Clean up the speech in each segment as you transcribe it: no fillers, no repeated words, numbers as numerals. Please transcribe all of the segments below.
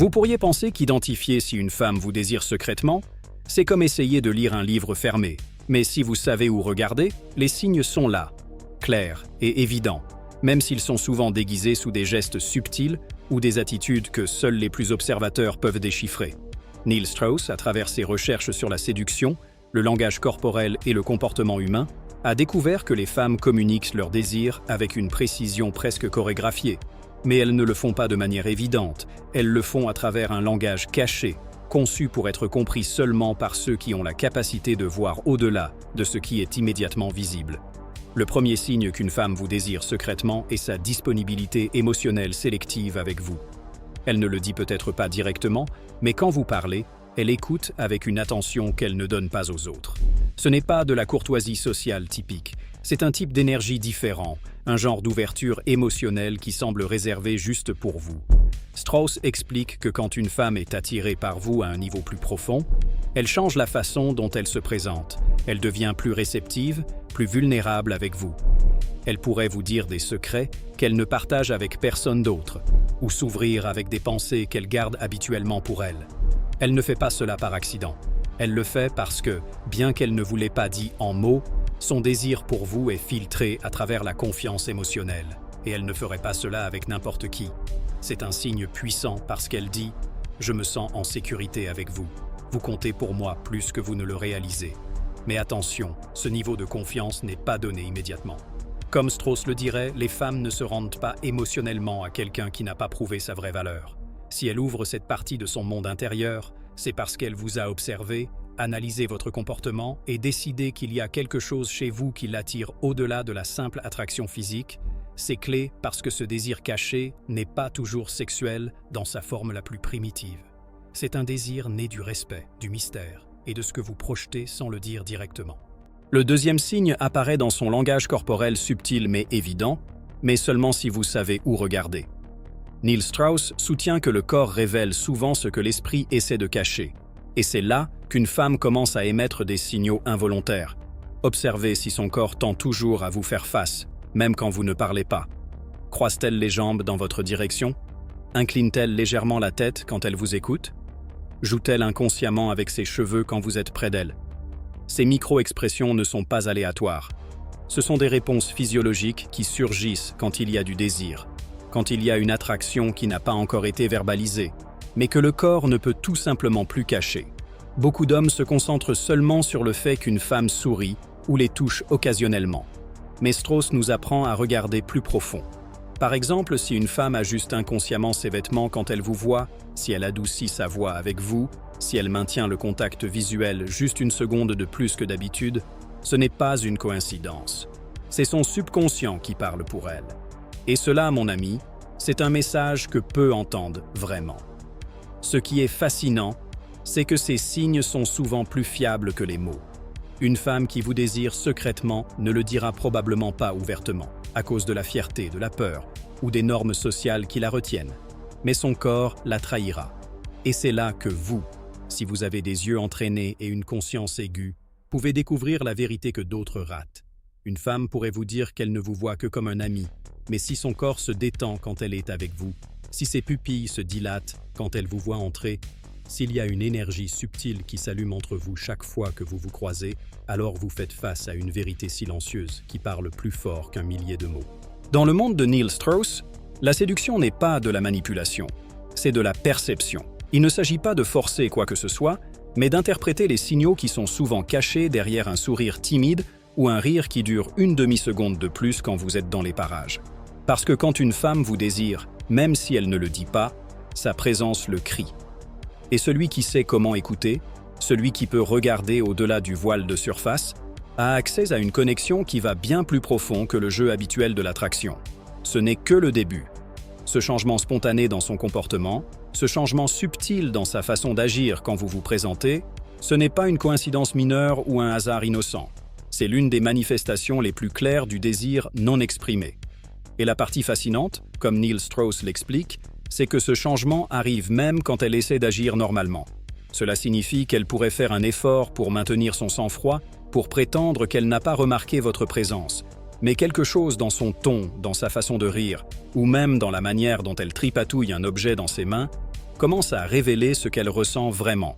Vous pourriez penser qu'identifier si une femme vous désire secrètement, c'est comme essayer de lire un livre fermé. Mais si vous savez où regarder, les signes sont là, clairs et évidents, même s'ils sont souvent déguisés sous des gestes subtils ou des attitudes que seuls les plus observateurs peuvent déchiffrer. Neil Strauss, à travers ses recherches sur la séduction, le langage corporel et le comportement humain, a découvert que les femmes communiquent leurs désirs avec une précision presque chorégraphiée. Mais elles ne le font pas de manière évidente, elles le font à travers un langage caché, conçu pour être compris seulement par ceux qui ont la capacité de voir au-delà de ce qui est immédiatement visible. Le premier signe qu'une femme vous désire secrètement est sa disponibilité émotionnelle sélective avec vous. Elle ne le dit peut-être pas directement, mais quand vous parlez, elle écoute avec une attention qu'elle ne donne pas aux autres. Ce n'est pas de la courtoisie sociale typique, c'est un type d'énergie différent, un genre d'ouverture émotionnelle qui semble réservé juste pour vous. Strauss explique que quand une femme est attirée par vous à un niveau plus profond, elle change la façon dont elle se présente. Elle devient plus réceptive, plus vulnérable avec vous. Elle pourrait vous dire des secrets qu'elle ne partage avec personne d'autre, ou s'ouvrir avec des pensées qu'elle garde habituellement pour elle. Elle ne fait pas cela par accident. Elle le fait parce que, bien qu'elle ne vous l'ait pas dit en mots, son désir pour vous est filtré à travers la confiance émotionnelle. Et elle ne ferait pas cela avec n'importe qui. C'est un signe puissant parce qu'elle dit « Je me sens en sécurité avec vous. Vous comptez pour moi plus que vous ne le réalisez. » Mais attention, ce niveau de confiance n'est pas donné immédiatement. Comme Strauss le dirait, les femmes ne se rendent pas émotionnellement à quelqu'un qui n'a pas prouvé sa vraie valeur. Si elle ouvre cette partie de son monde intérieur, c'est parce qu'elle vous a observé, analysé votre comportement et décidé qu'il y a quelque chose chez vous qui l'attire au-delà de la simple attraction physique. C'est clé parce que ce désir caché n'est pas toujours sexuel dans sa forme la plus primitive. C'est un désir né du respect, du mystère et de ce que vous projetez sans le dire directement. Le deuxième signe apparaît dans son langage corporel subtil mais évident, mais seulement si vous savez où regarder. Neil Strauss soutient que le corps révèle souvent ce que l'esprit essaie de cacher. Et c'est là qu'une femme commence à émettre des signaux involontaires. Observez si son corps tend toujours à vous faire face, même quand vous ne parlez pas. Croise-t-elle les jambes dans votre direction? Incline-t-elle légèrement la tête quand elle vous écoute? Joue-t-elle inconsciemment avec ses cheveux quand vous êtes près d'elle? Ces micro-expressions ne sont pas aléatoires. Ce sont des réponses physiologiques qui surgissent quand il y a du désir, quand il y a une attraction qui n'a pas encore été verbalisée, mais que le corps ne peut tout simplement plus cacher. Beaucoup d'hommes se concentrent seulement sur le fait qu'une femme sourit ou les touche occasionnellement. Mais Strauss nous apprend à regarder plus profond. Par exemple, si une femme ajuste inconsciemment ses vêtements quand elle vous voit, si elle adoucit sa voix avec vous, si elle maintient le contact visuel juste une seconde de plus que d'habitude, ce n'est pas une coïncidence. C'est son subconscient qui parle pour elle. Et cela, mon ami, c'est un message que peu entendent vraiment. Ce qui est fascinant, c'est que ces signes sont souvent plus fiables que les mots. Une femme qui vous désire secrètement ne le dira probablement pas ouvertement, à cause de la fierté, de la peur ou des normes sociales qui la retiennent. Mais son corps la trahira. Et c'est là que vous, si vous avez des yeux entraînés et une conscience aiguë, pouvez découvrir la vérité que d'autres ratent. Une femme pourrait vous dire qu'elle ne vous voit que comme un ami, mais si son corps se détend quand elle est avec vous, si ses pupilles se dilatent quand elle vous voit entrer, s'il y a une énergie subtile qui s'allume entre vous chaque fois que vous vous croisez, alors vous faites face à une vérité silencieuse qui parle plus fort qu'un millier de mots. Dans le monde de Neil Strauss, la séduction n'est pas de la manipulation, c'est de la perception. Il ne s'agit pas de forcer quoi que ce soit, mais d'interpréter les signaux qui sont souvent cachés derrière un sourire timide ou un rire qui dure une demi-seconde de plus quand vous êtes dans les parages. Parce que quand une femme vous désire, même si elle ne le dit pas, sa présence le crie. Et celui qui sait comment écouter, celui qui peut regarder au-delà du voile de surface, a accès à une connexion qui va bien plus profond que le jeu habituel de l'attraction. Ce n'est que le début. Ce changement spontané dans son comportement, ce changement subtil dans sa façon d'agir quand vous vous présentez, ce n'est pas une coïncidence mineure ou un hasard innocent. C'est l'une des manifestations les plus claires du désir non exprimé. Et la partie fascinante, comme Neil Strauss l'explique, c'est que ce changement arrive même quand elle essaie d'agir normalement. Cela signifie qu'elle pourrait faire un effort pour maintenir son sang-froid, pour prétendre qu'elle n'a pas remarqué votre présence. Mais quelque chose dans son ton, dans sa façon de rire, ou même dans la manière dont elle tripatouille un objet dans ses mains, commence à révéler ce qu'elle ressent vraiment.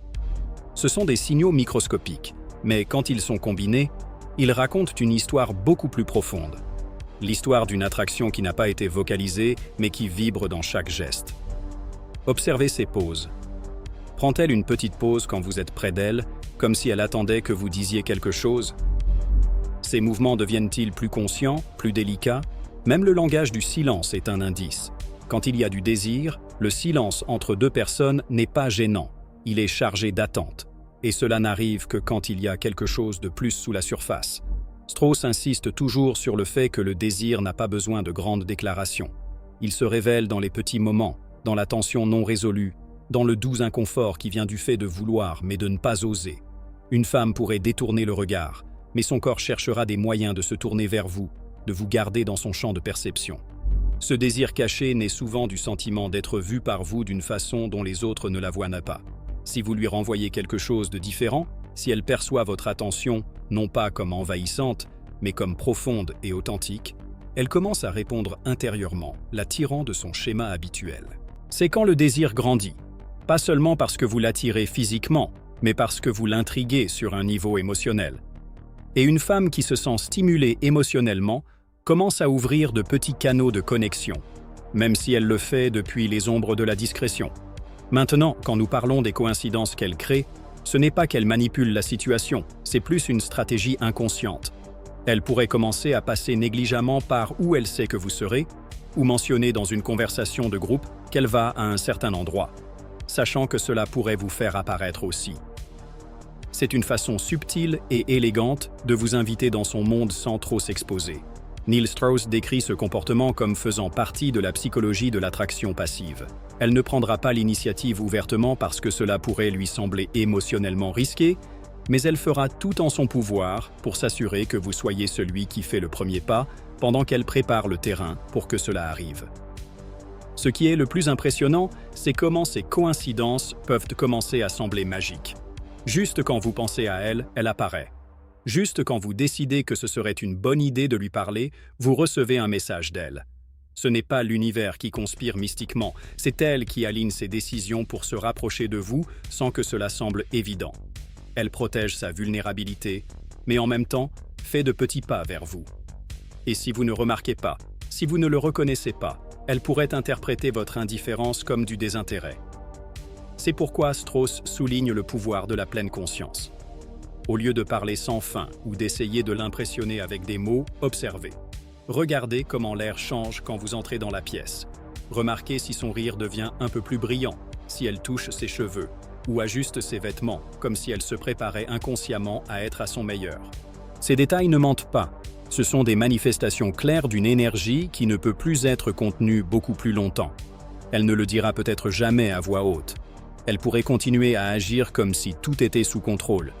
Ce sont des signaux microscopiques, mais quand ils sont combinés, ils racontent une histoire beaucoup plus profonde. L'histoire d'une attraction qui n'a pas été vocalisée, mais qui vibre dans chaque geste. Observez ses pauses. Prend-elle une petite pause quand vous êtes près d'elle, comme si elle attendait que vous disiez quelque chose? Ses mouvements deviennent-ils plus conscients, plus délicats? Même le langage du silence est un indice. Quand il y a du désir, le silence entre deux personnes n'est pas gênant. Il est chargé d'attente. Et cela n'arrive que quand il y a quelque chose de plus sous la surface. Strauss insiste toujours sur le fait que le désir n'a pas besoin de grandes déclarations. Il se révèle dans les petits moments, dans la tension non résolue, dans le doux inconfort qui vient du fait de vouloir mais de ne pas oser. Une femme pourrait détourner le regard, mais son corps cherchera des moyens de se tourner vers vous, de vous garder dans son champ de perception. Ce désir caché naît souvent du sentiment d'être vu par vous d'une façon dont les autres ne la voient pas. Si vous lui renvoyez quelque chose de différent, si elle perçoit votre attention non pas comme envahissante, mais comme profonde et authentique, elle commence à répondre intérieurement, la tirant de son schéma habituel. C'est quand le désir grandit, pas seulement parce que vous l'attirez physiquement, mais parce que vous l'intriguez sur un niveau émotionnel. Et une femme qui se sent stimulée émotionnellement commence à ouvrir de petits canaux de connexion, même si elle le fait depuis les ombres de la discrétion. Maintenant, quand nous parlons des coïncidences qu'elle crée, ce n'est pas qu'elle manipule la situation, c'est plus une stratégie inconsciente. Elle pourrait commencer à passer négligemment par où elle sait que vous serez, ou mentionner dans une conversation de groupe qu'elle va à un certain endroit, sachant que cela pourrait vous faire apparaître aussi. C'est une façon subtile et élégante de vous inviter dans son monde sans trop s'exposer. Neil Strauss décrit ce comportement comme faisant partie de la psychologie de l'attraction passive. Elle ne prendra pas l'initiative ouvertement parce que cela pourrait lui sembler émotionnellement risqué, mais elle fera tout en son pouvoir pour s'assurer que vous soyez celui qui fait le premier pas pendant qu'elle prépare le terrain pour que cela arrive. Ce qui est le plus impressionnant, c'est comment ces coïncidences peuvent commencer à sembler magiques. Juste quand vous pensez à elle, elle apparaît. Juste quand vous décidez que ce serait une bonne idée de lui parler, vous recevez un message d'elle. Ce n'est pas l'univers qui conspire mystiquement, c'est elle qui aligne ses décisions pour se rapprocher de vous sans que cela semble évident. Elle protège sa vulnérabilité, mais en même temps, fait de petits pas vers vous. Et si vous ne remarquez pas, si vous ne le reconnaissez pas, elle pourrait interpréter votre indifférence comme du désintérêt. C'est pourquoi Strauss souligne le pouvoir de la pleine conscience. Au lieu de parler sans fin ou d'essayer de l'impressionner avec des mots, observez. Regardez comment l'air change quand vous entrez dans la pièce. Remarquez si son rire devient un peu plus brillant, si elle touche ses cheveux, ou ajuste ses vêtements, comme si elle se préparait inconsciemment à être à son meilleur. Ces détails ne mentent pas. Ce sont des manifestations claires d'une énergie qui ne peut plus être contenue beaucoup plus longtemps. Elle ne le dira peut-être jamais à voix haute. Elle pourrait continuer à agir comme si tout était sous contrôle.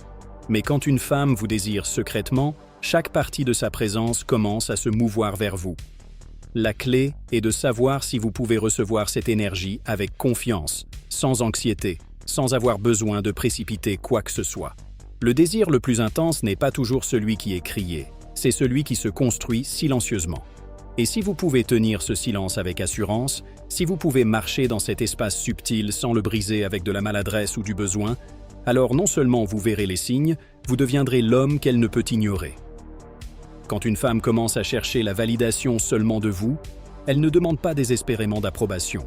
Mais quand une femme vous désire secrètement, chaque partie de sa présence commence à se mouvoir vers vous. La clé est de savoir si vous pouvez recevoir cette énergie avec confiance, sans anxiété, sans avoir besoin de précipiter quoi que ce soit. Le désir le plus intense n'est pas toujours celui qui est crié, c'est celui qui se construit silencieusement. Et si vous pouvez tenir ce silence avec assurance, si vous pouvez marcher dans cet espace subtil sans le briser avec de la maladresse ou du besoin, alors non seulement vous verrez les signes, vous deviendrez l'homme qu'elle ne peut ignorer. Quand une femme commence à chercher la validation seulement de vous, elle ne demande pas désespérément d'approbation.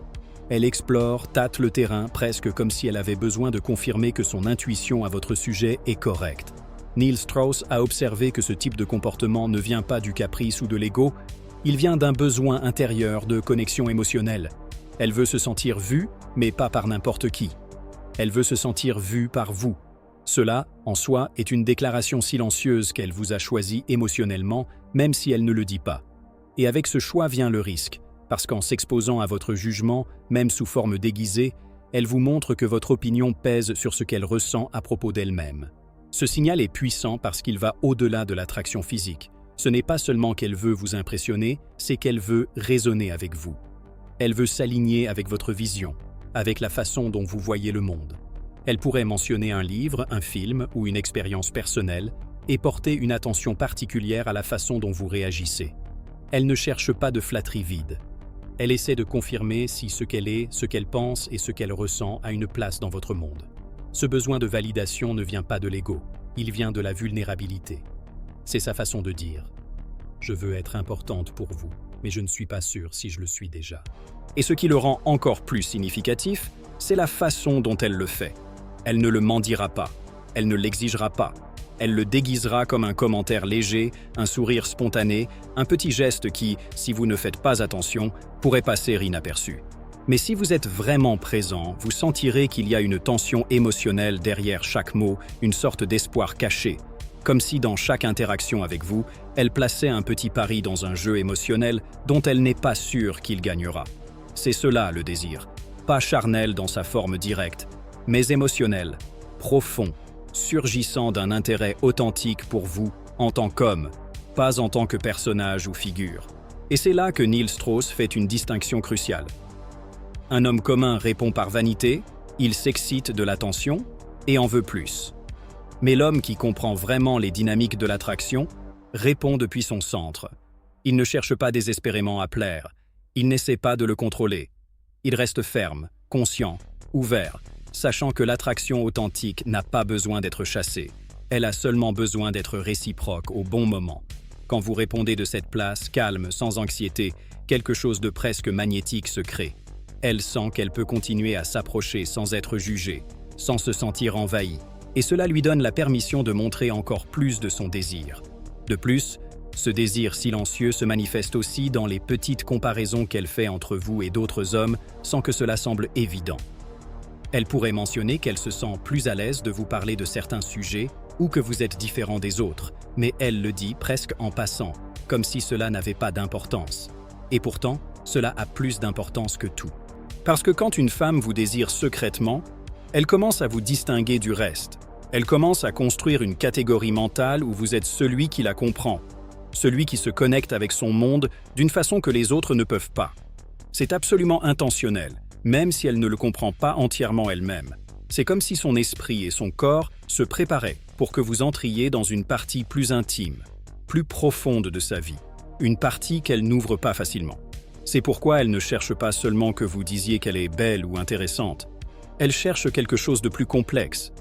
Elle explore, tâte le terrain presque comme si elle avait besoin de confirmer que son intuition à votre sujet est correcte. Neil Strauss a observé que ce type de comportement ne vient pas du caprice ou de l'ego, il vient d'un besoin intérieur de connexion émotionnelle. Elle veut se sentir vue, mais pas par n'importe qui. Elle veut se sentir vue par vous. Cela, en soi, est une déclaration silencieuse qu'elle vous a choisie émotionnellement, même si elle ne le dit pas. Et avec ce choix vient le risque, parce qu'en s'exposant à votre jugement, même sous forme déguisée, elle vous montre que votre opinion pèse sur ce qu'elle ressent à propos d'elle-même. Ce signal est puissant parce qu'il va au-delà de l'attraction physique. Ce n'est pas seulement qu'elle veut vous impressionner, c'est qu'elle veut résonner avec vous. Elle veut s'aligner avec votre vision, avec la façon dont vous voyez le monde. Elle pourrait mentionner un livre, un film ou une expérience personnelle et porter une attention particulière à la façon dont vous réagissez. Elle ne cherche pas de flatterie vide. Elle essaie de confirmer si ce qu'elle est, ce qu'elle pense et ce qu'elle ressent a une place dans votre monde. Ce besoin de validation ne vient pas de l'ego, il vient de la vulnérabilité. C'est sa façon de dire « Je veux être importante pour vous, mais je ne suis pas sûre si je le suis déjà ». Et ce qui le rend encore plus significatif, c'est la façon dont elle le fait. Elle ne le mendira pas, elle ne l'exigera pas. Elle le déguisera comme un commentaire léger, un sourire spontané, un petit geste qui, si vous ne faites pas attention, pourrait passer inaperçu. Mais si vous êtes vraiment présent, vous sentirez qu'il y a une tension émotionnelle derrière chaque mot, une sorte d'espoir caché, comme si dans chaque interaction avec vous, elle plaçait un petit pari dans un jeu émotionnel dont elle n'est pas sûre qu'il gagnera. C'est cela le désir, pas charnel dans sa forme directe, mais émotionnel, profond, surgissant d'un intérêt authentique pour vous en tant qu'homme, pas en tant que personnage ou figure. Et c'est là que Neil Strauss fait une distinction cruciale. Un homme commun répond par vanité, il s'excite de l'attention et en veut plus. Mais l'homme qui comprend vraiment les dynamiques de l'attraction répond depuis son centre. Il ne cherche pas désespérément à plaire, il n'essaie pas de le contrôler. Il reste ferme, conscient, ouvert, sachant que l'attraction authentique n'a pas besoin d'être chassée. Elle a seulement besoin d'être réciproque au bon moment. Quand vous répondez de cette place, calme, sans anxiété, quelque chose de presque magnétique se crée. Elle sent qu'elle peut continuer à s'approcher sans être jugée, sans se sentir envahie. Et cela lui donne la permission de montrer encore plus de son désir. De plus, ce désir silencieux se manifeste aussi dans les petites comparaisons qu'elle fait entre vous et d'autres hommes sans que cela semble évident. Elle pourrait mentionner qu'elle se sent plus à l'aise de vous parler de certains sujets ou que vous êtes différent des autres, mais elle le dit presque en passant, comme si cela n'avait pas d'importance. Et pourtant, cela a plus d'importance que tout. Parce que quand une femme vous désire secrètement, elle commence à vous distinguer du reste. Elle commence à construire une catégorie mentale où vous êtes celui qui la comprend, celui qui se connecte avec son monde d'une façon que les autres ne peuvent pas. C'est absolument intentionnel, même si elle ne le comprend pas entièrement elle-même. C'est comme si son esprit et son corps se préparaient pour que vous entriez dans une partie plus intime, plus profonde de sa vie, une partie qu'elle n'ouvre pas facilement. C'est pourquoi elle ne cherche pas seulement que vous disiez qu'elle est belle ou intéressante. Elle cherche quelque chose de plus complexe.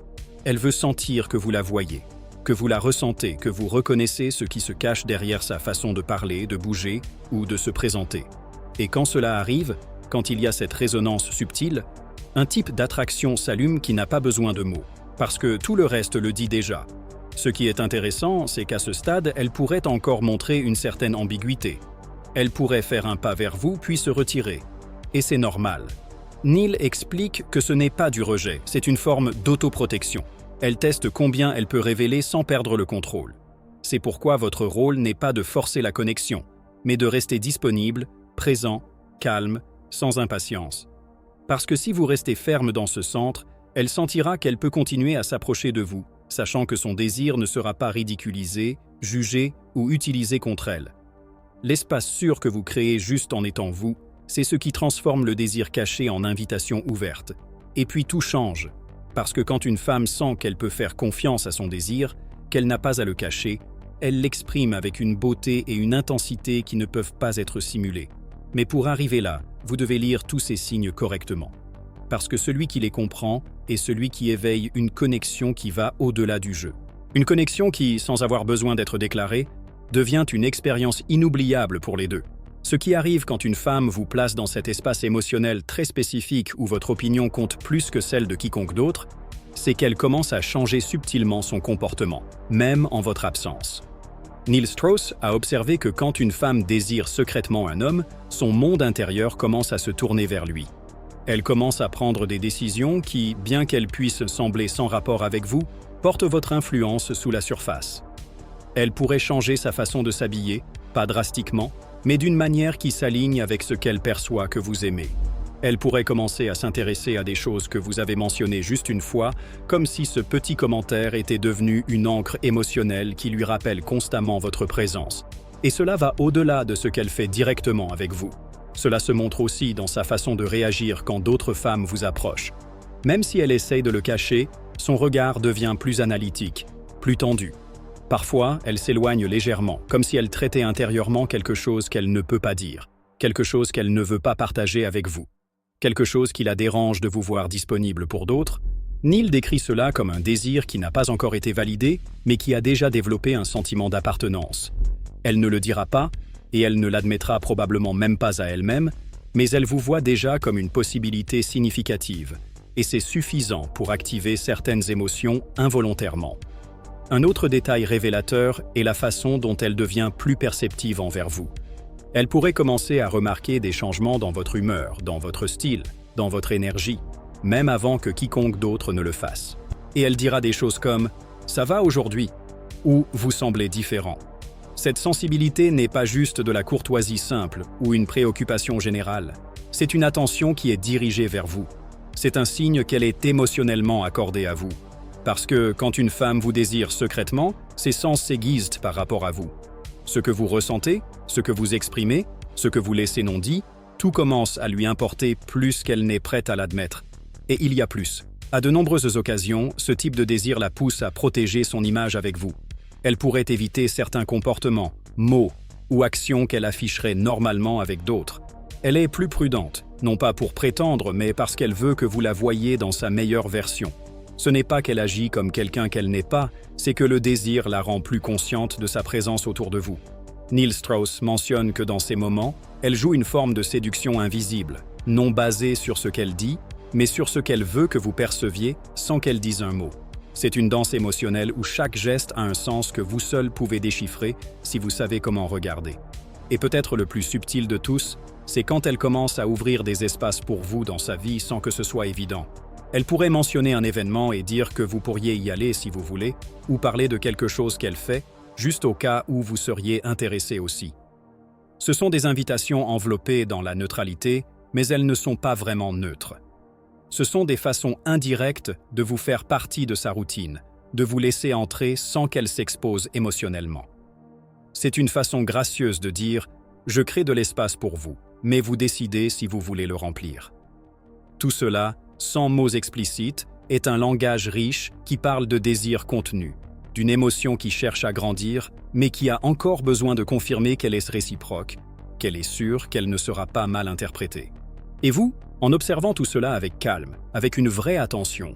Elle veut sentir que vous la voyez, que vous la ressentez, que vous reconnaissez ce qui se cache derrière sa façon de parler, de bouger ou de se présenter. Et quand cela arrive, quand il y a cette résonance subtile, un type d'attraction s'allume qui n'a pas besoin de mots, parce que tout le reste le dit déjà. Ce qui est intéressant, c'est qu'à ce stade, elle pourrait encore montrer une certaine ambiguïté. Elle pourrait faire un pas vers vous puis se retirer. Et c'est normal. Neil explique que ce n'est pas du rejet, c'est une forme d'autoprotection. Elle teste combien elle peut révéler sans perdre le contrôle. C'est pourquoi votre rôle n'est pas de forcer la connexion, mais de rester disponible, présent, calme, sans impatience. Parce que si vous restez ferme dans ce centre, elle sentira qu'elle peut continuer à s'approcher de vous, sachant que son désir ne sera pas ridiculisé, jugé ou utilisé contre elle. L'espace sûr que vous créez juste en étant vous, c'est ce qui transforme le désir caché en invitation ouverte. Et puis tout change, parce que quand une femme sent qu'elle peut faire confiance à son désir, qu'elle n'a pas à le cacher, elle l'exprime avec une beauté et une intensité qui ne peuvent pas être simulées. Mais pour arriver là, vous devez lire tous ces signes correctement. Parce que celui qui les comprend est celui qui éveille une connexion qui va au-delà du jeu. Une connexion qui, sans avoir besoin d'être déclarée, devient une expérience inoubliable pour les deux. Ce qui arrive quand une femme vous place dans cet espace émotionnel très spécifique où votre opinion compte plus que celle de quiconque d'autre, c'est qu'elle commence à changer subtilement son comportement, même en votre absence. Neil Strauss a observé que quand une femme désire secrètement un homme, son monde intérieur commence à se tourner vers lui. Elle commence à prendre des décisions qui, bien qu'elles puissent sembler sans rapport avec vous, portent votre influence sous la surface. Elle pourrait changer sa façon de s'habiller, pas drastiquement, mais d'une manière qui s'aligne avec ce qu'elle perçoit que vous aimez. Elle pourrait commencer à s'intéresser à des choses que vous avez mentionnées juste une fois, comme si ce petit commentaire était devenu une encre émotionnelle qui lui rappelle constamment votre présence. Et cela va au-delà de ce qu'elle fait directement avec vous. Cela se montre aussi dans sa façon de réagir quand d'autres femmes vous approchent. Même si elle essaye de le cacher, son regard devient plus analytique, plus tendu. Parfois, elle s'éloigne légèrement, comme si elle traitait intérieurement quelque chose qu'elle ne peut pas dire. quelque chose qu'elle ne veut pas partager avec vous, quelque chose qui la dérange de vous voir disponible pour d'autres. Neil décrit cela comme un désir qui n'a pas encore été validé, mais qui a déjà développé un sentiment d'appartenance. Elle ne le dira pas, et elle ne l'admettra probablement même pas à elle-même, mais elle vous voit déjà comme une possibilité significative, et c'est suffisant pour activer certaines émotions involontairement. Un autre détail révélateur est la façon dont elle devient plus perceptive envers vous. Elle pourrait commencer à remarquer des changements dans votre humeur, dans votre style, dans votre énergie, même avant que quiconque d'autre ne le fasse. Et elle dira des choses comme « ça va aujourd'hui » ou « vous semblez différent ». Cette sensibilité n'est pas juste de la courtoisie simple ou une préoccupation générale. C'est une attention qui est dirigée vers vous. C'est un signe qu'elle est émotionnellement accordée à vous. Parce que quand une femme vous désire secrètement, ses sens s'aiguisent par rapport à vous. Ce que vous ressentez, ce que vous exprimez, ce que vous laissez non dit, tout commence à lui importer plus qu'elle n'est prête à l'admettre. Et il y a plus. À de nombreuses occasions, ce type de désir la pousse à protéger son image avec vous. Elle pourrait éviter certains comportements, mots ou actions qu'elle afficherait normalement avec d'autres. Elle est plus prudente, non pas pour prétendre, mais parce qu'elle veut que vous la voyiez dans sa meilleure version. Ce n'est pas qu'elle agit comme quelqu'un qu'elle n'est pas, c'est que le désir la rend plus consciente de sa présence autour de vous. Neil Strauss mentionne que dans ces moments, elle joue une forme de séduction invisible, non basée sur ce qu'elle dit, mais sur ce qu'elle veut que vous perceviez sans qu'elle dise un mot. C'est une danse émotionnelle où chaque geste a un sens que vous seul pouvez déchiffrer si vous savez comment regarder. Et peut-être le plus subtil de tous, c'est quand elle commence à ouvrir des espaces pour vous dans sa vie sans que ce soit évident. Elle pourrait mentionner un événement et dire que vous pourriez y aller si vous voulez, ou parler de quelque chose qu'elle fait, juste au cas où vous seriez intéressé aussi. Ce sont des invitations enveloppées dans la neutralité, mais elles ne sont pas vraiment neutres. Ce sont des façons indirectes de vous faire partie de sa routine, de vous laisser entrer sans qu'elle s'expose émotionnellement. C'est une façon gracieuse de dire « je crée de l'espace pour vous, mais vous décidez si vous voulez le remplir ». Tout cela, sans mots explicites, est un langage riche qui parle de désir contenu, d'une émotion qui cherche à grandir, mais qui a encore besoin de confirmer qu'elle est réciproque, qu'elle est sûre qu'elle ne sera pas mal interprétée. Et vous, en observant tout cela avec calme, avec une vraie attention,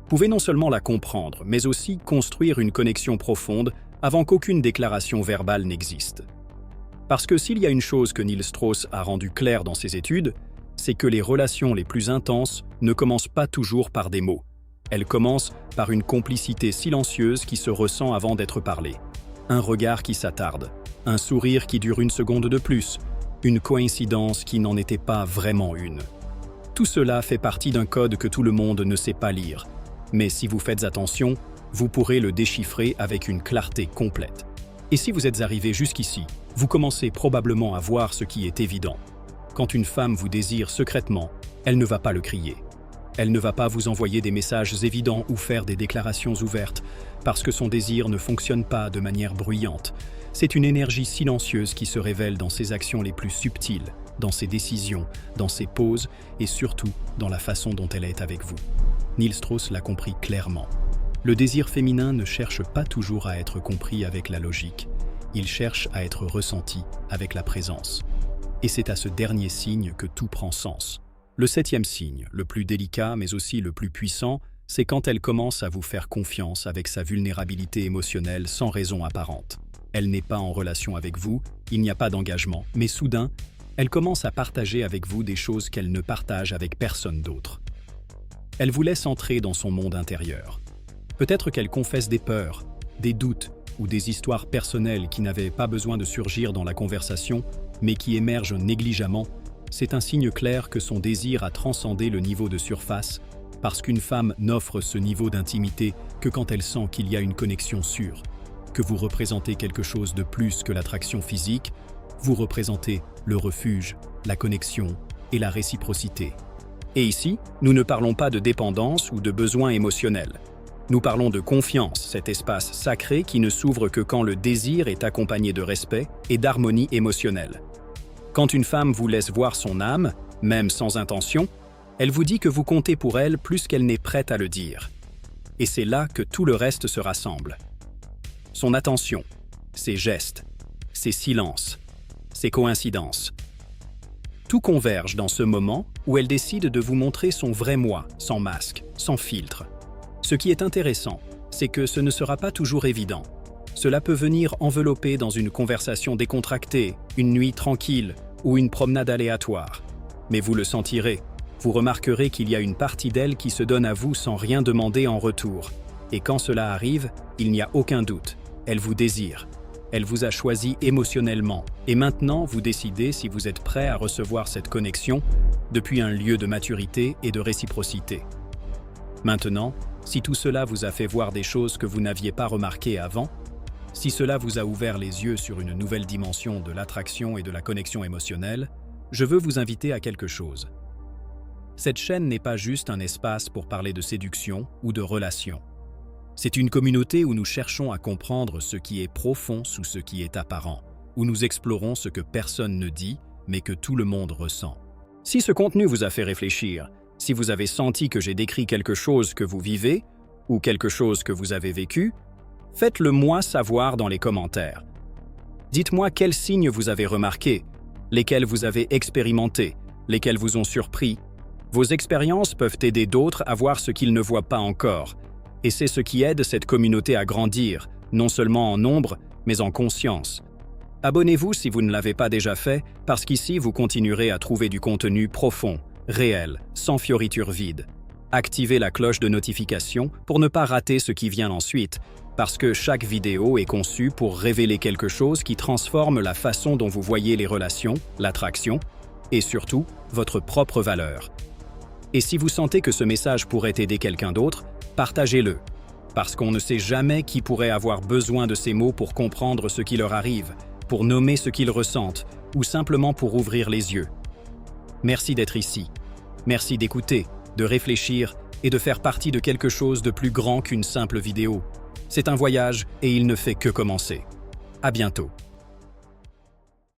pouvez non seulement la comprendre, mais aussi construire une connexion profonde avant qu'aucune déclaration verbale n'existe. Parce que s'il y a une chose que Neil Strauss a rendue claire dans ses études, c'est que les relations les plus intenses ne commencent pas toujours par des mots. Elles commencent par une complicité silencieuse qui se ressent avant d'être parlée. Un regard qui s'attarde, un sourire qui dure une seconde de plus, une coïncidence qui n'en était pas vraiment une. Tout cela fait partie d'un code que tout le monde ne sait pas lire. Mais si vous faites attention, vous pourrez le déchiffrer avec une clarté complète. Et si vous êtes arrivé jusqu'ici, vous commencez probablement à voir ce qui est évident. Quand une femme vous désire secrètement, elle ne va pas le crier. Elle ne va pas vous envoyer des messages évidents ou faire des déclarations ouvertes, parce que son désir ne fonctionne pas de manière bruyante. C'est une énergie silencieuse qui se révèle dans ses actions les plus subtiles, dans ses décisions, dans ses pauses et surtout dans la façon dont elle est avec vous. Neil Strauss l'a compris clairement. Le désir féminin ne cherche pas toujours à être compris avec la logique. Il cherche à être ressenti avec la présence. Et c'est à ce dernier signe que tout prend sens. Le 7e signe, le plus délicat mais aussi le plus puissant, c'est quand elle commence à vous faire confiance avec sa vulnérabilité émotionnelle sans raison apparente. Elle n'est pas en relation avec vous, il n'y a pas d'engagement, mais soudain, elle commence à partager avec vous des choses qu'elle ne partage avec personne d'autre. Elle vous laisse entrer dans son monde intérieur. Peut-être qu'elle confesse des peurs, des doutes ou des histoires personnelles qui n'avaient pas besoin de surgir dans la conversation, mais qui émergent négligemment. C'est un signe clair que son désir a transcendé le niveau de surface, parce qu'une femme n'offre ce niveau d'intimité que quand elle sent qu'il y a une connexion sûre, que vous représentez quelque chose de plus que l'attraction physique, vous représentez le refuge, la connexion et la réciprocité. Et ici, nous ne parlons pas de dépendance ou de besoin émotionnel. Nous parlons de confiance, cet espace sacré qui ne s'ouvre que quand le désir est accompagné de respect et d'harmonie émotionnelle. Quand une femme vous laisse voir son âme, même sans intention, elle vous dit que vous comptez pour elle plus qu'elle n'est prête à le dire. Et c'est là que tout le reste se rassemble. Son attention, ses gestes, ses silences, ses coïncidences. Tout converge dans ce moment où elle décide de vous montrer son vrai moi, sans masque, sans filtre. Ce qui est intéressant, c'est que ce ne sera pas toujours évident. Cela peut venir envelopper dans une conversation décontractée, une nuit tranquille ou une promenade aléatoire. Mais vous le sentirez, vous remarquerez qu'il y a une partie d'elle qui se donne à vous sans rien demander en retour. Et quand cela arrive, il n'y a aucun doute, elle vous désire. Elle vous a choisi émotionnellement, et maintenant vous décidez si vous êtes prêt à recevoir cette connexion depuis un lieu de maturité et de réciprocité. Maintenant, si tout cela vous a fait voir des choses que vous n'aviez pas remarquées avant, si cela vous a ouvert les yeux sur une nouvelle dimension de l'attraction et de la connexion émotionnelle, je veux vous inviter à quelque chose. Cette chaîne n'est pas juste un espace pour parler de séduction ou de relations. C'est une communauté où nous cherchons à comprendre ce qui est profond sous ce qui est apparent, où nous explorons ce que personne ne dit, mais que tout le monde ressent. Si ce contenu vous a fait réfléchir, si vous avez senti que j'ai décrit quelque chose que vous vivez, ou quelque chose que vous avez vécu, faites-le moi savoir dans les commentaires. Dites-moi quels signes vous avez remarqués, lesquels vous avez expérimentés, lesquels vous ont surpris. Vos expériences peuvent aider d'autres à voir ce qu'ils ne voient pas encore. Et c'est ce qui aide cette communauté à grandir, non seulement en nombre, mais en conscience. Abonnez-vous si vous ne l'avez pas déjà fait, parce qu'ici vous continuerez à trouver du contenu profond, réel, sans fioritures vides. Activez la cloche de notification pour ne pas rater ce qui vient ensuite, parce que chaque vidéo est conçue pour révéler quelque chose qui transforme la façon dont vous voyez les relations, l'attraction, et surtout, votre propre valeur. Et si vous sentez que ce message pourrait aider quelqu'un d'autre, partagez-le, parce qu'on ne sait jamais qui pourrait avoir besoin de ces mots pour comprendre ce qui leur arrive, pour nommer ce qu'ils ressentent, ou simplement pour ouvrir les yeux. Merci d'être ici. Merci d'écouter, de réfléchir et de faire partie de quelque chose de plus grand qu'une simple vidéo. C'est un voyage et il ne fait que commencer. À bientôt.